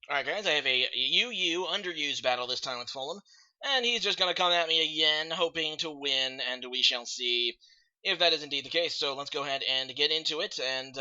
Alright guys, I have a UU Underused battle this time with Fulham, and he's just going to come at me again, hoping to win, and we shall see if that is indeed the case. So let's go ahead and get into it, and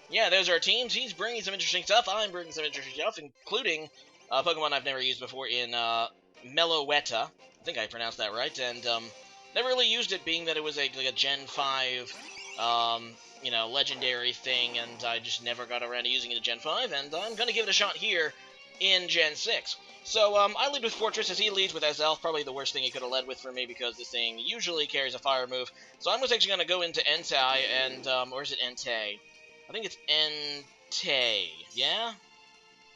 yeah, there's our teams. He's bringing some interesting stuff, I'm bringing some interesting stuff, including Pokemon I've never used before in Meloetta. I think I pronounced that right, and never really used it, being that it was like a Gen 5 legendary thing, and I just never got around to using it in Gen 5, and I'm going to give it a shot here in Gen 6. So, I lead with Fortress as he leads with SL, probably the worst thing he could have led with for me because this thing usually carries a fire move. So I'm actually going to go into Entei, and, or is it Entei? I think it's Entei, yeah?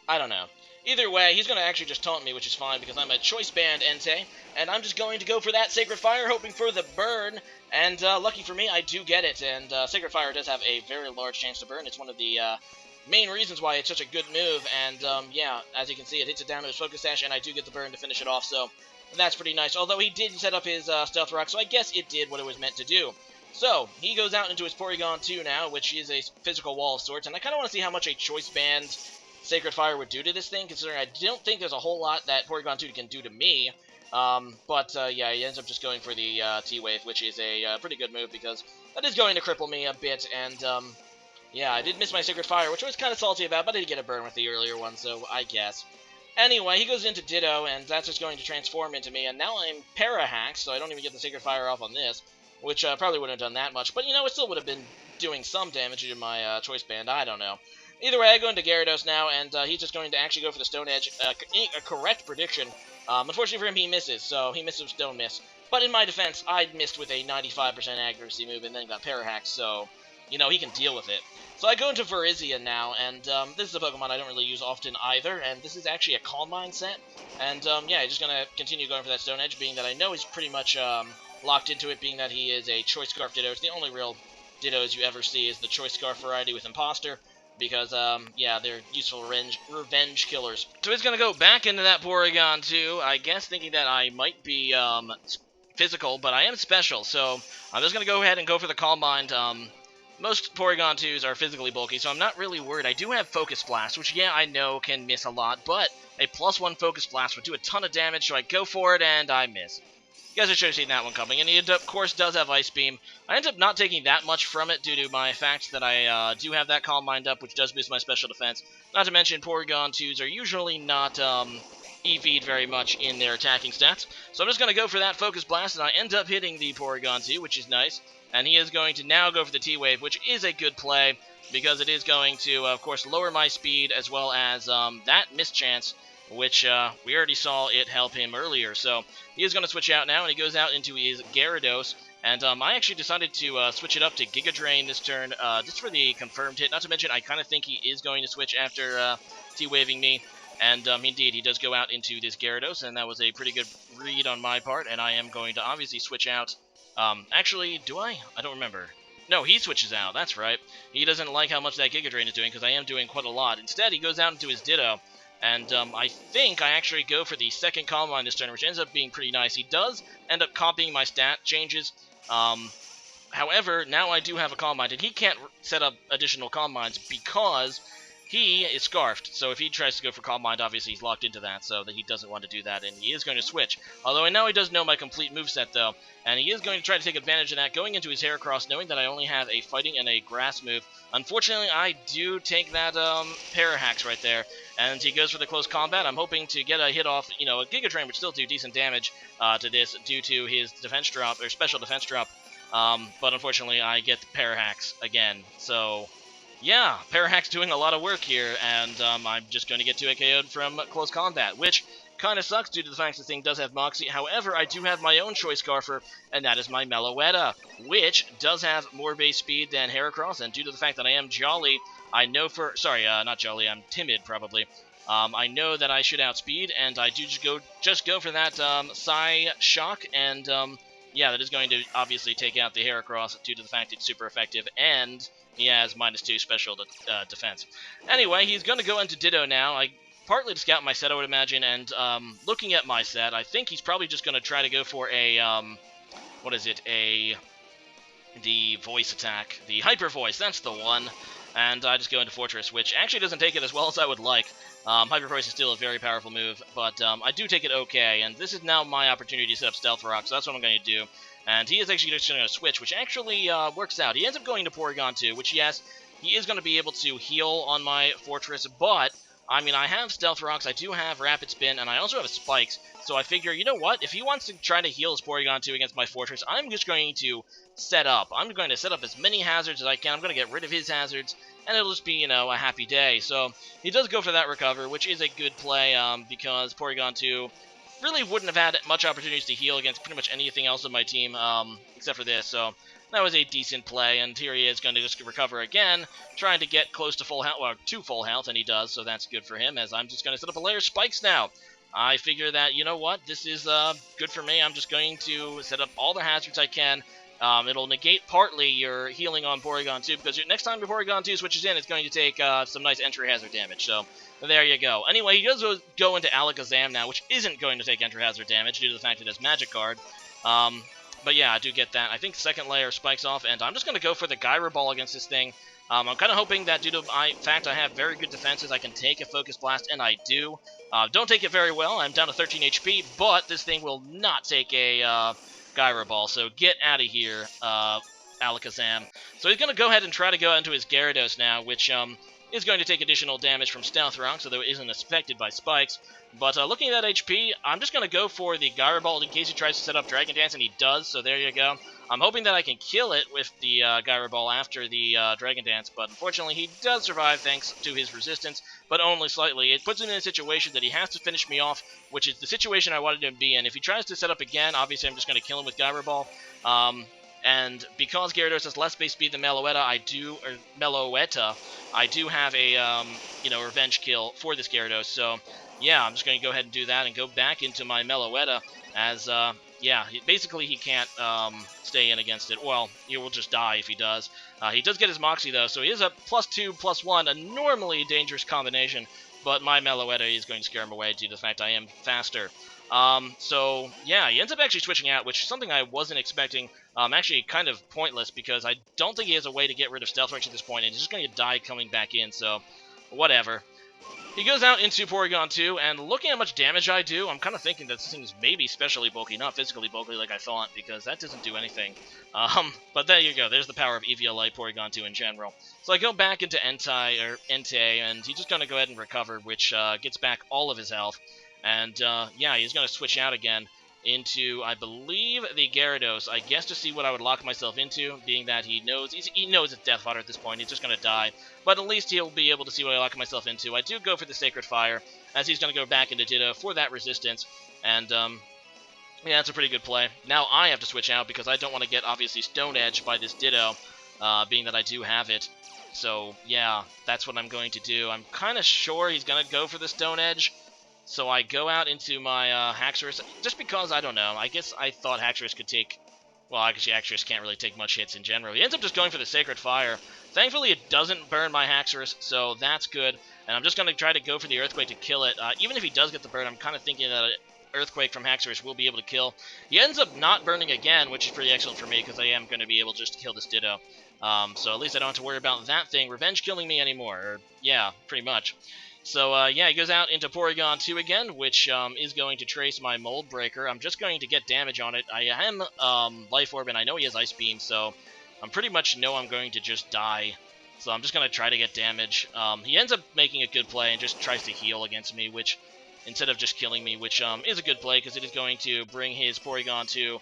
I don't know. Either way, he's going to actually just taunt me, which is fine because I'm a Choice Band Entei, and I'm just going to go for that Sacred Fire, hoping for the burn, and lucky for me, I do get it, and Sacred Fire does have a very large chance to burn. It's one of the main reasons why it's such a good move, and yeah, as you can see, it hits it down to his Focus Sash, and I do get the burn to finish it off, so that's pretty nice. Although he did set up his Stealth Rock, so I guess it did what it was meant to do. So, he goes out into his Porygon 2 now, which is a physical wall of sorts, and I kind of want to see how much a Choice Band Sacred Fire would do to this thing, considering I don't think there's a whole lot that Porygon 2 can do to me. Yeah, he ends up just going for the T-Wave, which is a pretty good move, because that is going to cripple me a bit, and yeah, I did miss my Sacred Fire, which I was kind of salty about, but I did get a burn with the earlier one, so I guess. Anyway, he goes into Ditto, and that's just going to transform into me, and now I'm Para-Hack, so I don't even get the Sacred Fire off on this, which probably wouldn't have done that much, but, you know, it still would have been doing some damage to my Choice Band, I don't know. Either way, I go into Gyarados now, and he's just going to actually go for the Stone Edge, a correct prediction. Unfortunately for him, he misses, so he misses with Stone Miss. But in my defense, I missed with a 95% accuracy move and then got Para-Hack, so, you know, he can deal with it. So I go into Virizion now, and this is a Pokemon I don't really use often either, and this is actually a Calm Mind set. And yeah, just going to continue going for that Stone Edge, being that I know he's pretty much locked into it, being that he is a Choice Scarf Ditto. It's the only real Dittos you ever see is the Choice Scarf variety with Imposter, because, yeah, they're useful revenge killers. So he's going to go back into that Porygon 2, I guess thinking that I might be physical, but I am special, so I'm just going to go ahead and go for the Calm Mind. Most Porygon 2s are physically bulky, so I'm not really worried. I do have Focus Blast, which, yeah, I know can miss a lot, but a +1 Focus Blast would do a ton of damage, so I go for it, and I miss. You guys should have seen that one coming, and he, of course, does have Ice Beam. I end up not taking that much from it due to my fact that I do have that Calm Mind up, which does boost my special defense. Not to mention, Porygon 2s are usually not EV'd very much in their attacking stats. So I'm just going to go for that Focus Blast, and I end up hitting the Porygon 2, which is nice. And he is going to now go for the T-Wave, which is a good play, because it is going to, of course, lower my speed, as well as that mischance, which we already saw it help him earlier. So he is going to switch out now, and he goes out into his Gyarados. And I actually decided to switch it up to Giga Drain this turn, just for the confirmed hit. Not to mention, I kind of think he is going to switch after T-Waving me. And indeed, he does go out into this Gyarados, and that was a pretty good read on my part. And I am going to obviously switch out. Actually, do I? I don't remember. No, he switches out, that's right. He doesn't like how much that Giga Drain is doing, because I am doing quite a lot. Instead, he goes out into his Ditto. And I think I actually go for the second Calm Mind this turn, which ends up being pretty nice. He does end up copying my stat changes. However, now I do have a Calm Mind, and he can't set up additional Calm Minds because he is Scarfed. So if he tries to go for Calm Mind, obviously he's locked into that, so that he doesn't want to do that, and he is going to switch. Although I know he does know my complete moveset, though, and he is going to try to take advantage of that, going into his Heracross, knowing that I only have a Fighting and a Grass move. Unfortunately, I do take that Para-Hacks right there, and he goes for the close combat. I'm hoping to get a hit off, you know, a Giga Drain would still do decent damage to this due to his defense drop, or special defense drop, but unfortunately I get the Para-Hacks again, so yeah, Para-Hack's doing a lot of work here, and I'm just going to get 2 KO'd from close combat, which kind of sucks due to the fact this thing does have Moxie. However, I do have my own Choice Scarfer, and that is my Meloetta, which does have more base speed than Heracross, and due to the fact that I am Jolly, I know for... Sorry, not Jolly, I'm Timid, probably. I know that I should outspeed, and I do just go for that Psy Shock, and yeah, that is going to obviously take out the Heracross due to the fact it's super effective, and he has -2 special defense. Anyway, he's going to go into Ditto now. Partly to scout my set, I would imagine, and looking at my set, I think he's probably just going to try to go for a, what is it, the voice attack. The Hyper Voice, that's the one. And I just go into Fortress, which actually doesn't take it as well as I would like. Hyper Voice is still a very powerful move, but I do take it okay, and this is now my opportunity to set up Stealth Rock, so that's what I'm going to do. And he is actually just going to switch, which actually works out. He ends up going to Porygon 2, which, yes, he is going to be able to heal on my Fortress, but, I mean, I have Stealth Rocks, I do have Rapid Spin, and I also have Spikes, so I figure, you know what, if he wants to try to heal his Porygon 2 against my Fortress, I'm just going to set up. I'm going to set up as many hazards as I can. I'm going to get rid of his hazards, and it'll just be, you know, a happy day. So he does go for that recover, which is a good play because Porygon 2 really wouldn't have had much opportunities to heal against pretty much anything else on my team except for this. So that was a decent play, and here he is going to just recover again, trying to get close to full health, well, to full health, and he does, so that's good for him, as I'm just going to set up a layer of spikes now. I figure that, you know what, this is good for me. I'm just going to set up all the hazards I can. It'll negate partly your healing on Porygon 2, because next time your Porygon 2 switches in, it's going to take some nice entry hazard damage, so there you go. Anyway, he does go into Alakazam now, which isn't going to take entry hazard damage due to the fact it has Magic Guard. But yeah, I do get that. I think second layer spikes off, and I'm just going to go for the Gyro Ball against this thing. I'm kind of hoping that due to the fact I have very good defenses, I can take a Focus Blast, and I do. Don't take it very well. I'm down to 13 HP, but this thing will not take a Gyro Ball, so get out of here, Alakazam. So he's going to go ahead and try to go into his Gyarados now, which is going to take additional damage from Stealth Rock, so that it isn't affected by Spikes. But looking at that HP, I'm just going to go for the Gyro Ball in case he tries to set up Dragon Dance, and he does, so there you go. I'm hoping that I can kill it with the Gyro Ball after the Dragon Dance, but unfortunately he does survive thanks to his resistance, but only slightly. It puts him in a situation that he has to finish me off, which is the situation I wanted him to be in. If he tries to set up again, obviously I'm just going to kill him with Gyro Ball. And because Gyarados has less base speed than Meloetta, I do have a, revenge kill for this Gyarados, so yeah, I'm just going to go ahead and do that and go back into my Meloetta as, basically he can't stay in against it. Well, he will just die if he does. He does get his Moxie, though, so he is a +2/+1, a normally dangerous combination, but my Meloetta is going to scare him away due to the fact I am faster. So, yeah, he ends up actually switching out, which is something I wasn't expecting. Actually kind of pointless, because I don't think he has a way to get rid of Stealth Rocks at this point, and he's just going to die coming back in, so whatever. He goes out into Porygon 2, and looking at how much damage I do, I'm kind of thinking that this thing is maybe specially bulky, not physically bulky like I thought, because that doesn't do anything. But there you go, there's the power of EVLA Porygon 2 in general. So I go back into Entei, and he's just going to go ahead and recover, which gets back all of his health. And, yeah, he's going to switch out again into, I believe, the Gyarados, I guess, to see what I would lock myself into, being that he knows it's Death Fodder at this point, he's just going to die, but at least he'll be able to see what I lock myself into. I do go for the Sacred Fire, as he's going to go back into Ditto for that resistance, and, yeah, that's a pretty good play. Now I have to switch out, because I don't want to get, obviously, Stone Edge by this Ditto, being that I do have it. So, yeah, that's what I'm going to do. I'm kind of sure he's going to go for the Stone Edge. So I go out into my Haxorus, just because, I don't know, I guess I thought Haxorus could take, well, actually Haxorus can't really take much hits in general. He ends up just going for the Sacred Fire. Thankfully, it doesn't burn my Haxorus, so that's good. And I'm just going to try to go for the Earthquake to kill it. Even if he does get the burn, I'm kind of thinking that an Earthquake from Haxorus will be able to kill. He ends up not burning again, which is pretty excellent for me, because I am going to be able just to kill this Ditto. So at least I don't have to worry about that thing revenge killing me anymore. Or, yeah, pretty much. So, yeah, he goes out into Porygon 2 again, which is going to trace my Mold Breaker. I'm just going to get damage on it. I am Life Orb, and I know he has Ice Beam, so I'm pretty much know I'm going to just die. So I'm just going to try to get damage. He ends up making a good play and just tries to heal against me, which, instead of just killing me, which is a good play, because it is going to bring his Porygon 2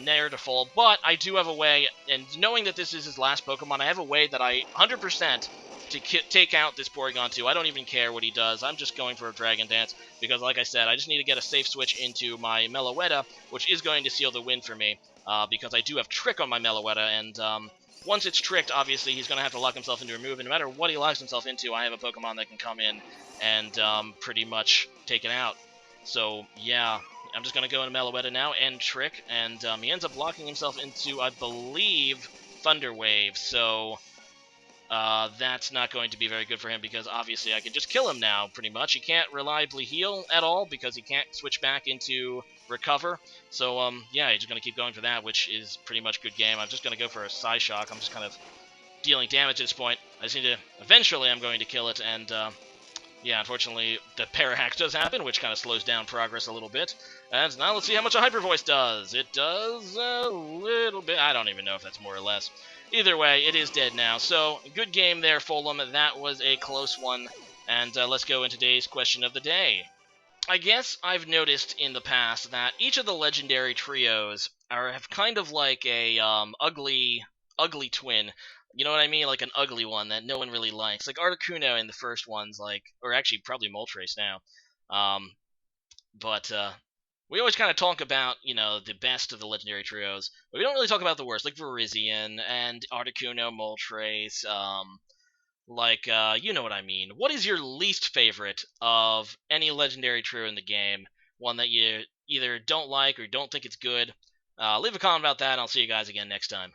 near to full. But I do have a way, and knowing that this is his last Pokemon, I have a way that I 100% to take out this Porygon 2. I don't even care what he does. I'm just going for a Dragon Dance, because like I said, I just need to get a safe switch into my Meloetta, which is going to seal the win for me, because I do have Trick on my Meloetta, and once it's tricked, obviously, he's going to have to lock himself into a move, and no matter what he locks himself into, I have a Pokemon that can come in and pretty much take it out. So, yeah, I'm just going to go into Meloetta now and Trick, and he ends up locking himself into, I believe, Thunder Wave, so that's not going to be very good for him, because obviously I can just kill him now, pretty much. He can't reliably heal at all, because he can't switch back into Recover. So, yeah, he's just going to keep going for that, which is pretty much good game. I'm just going to go for a Psyshock. I'm just kind of dealing damage at this point. I just need to, eventually I'm going to kill it, and, Yeah, unfortunately, the Parahax does happen, which kind of slows down progress a little bit. And now let's see how much a Hyper Voice does. It does a little bit. I don't even know if that's more or less. Either way, it is dead now. So, good game there, Fulham. That was a close one. And let's go into today's question of the day. I guess I've noticed in the past that each of the legendary trios have kind of like a ugly twin. You know what I mean? Like an ugly one that no one really likes. Like Articuno in the first ones, like, or actually probably Moltres now. Um, but we always kind of talk about, the best of the legendary trios, but we don't really talk about the worst, like Virizion and Articuno, Moltres, you know what I mean. What is your least favorite of any legendary trio in the game? One that you either don't like or don't think it's good? Leave a comment about that, and I'll see you guys again next time.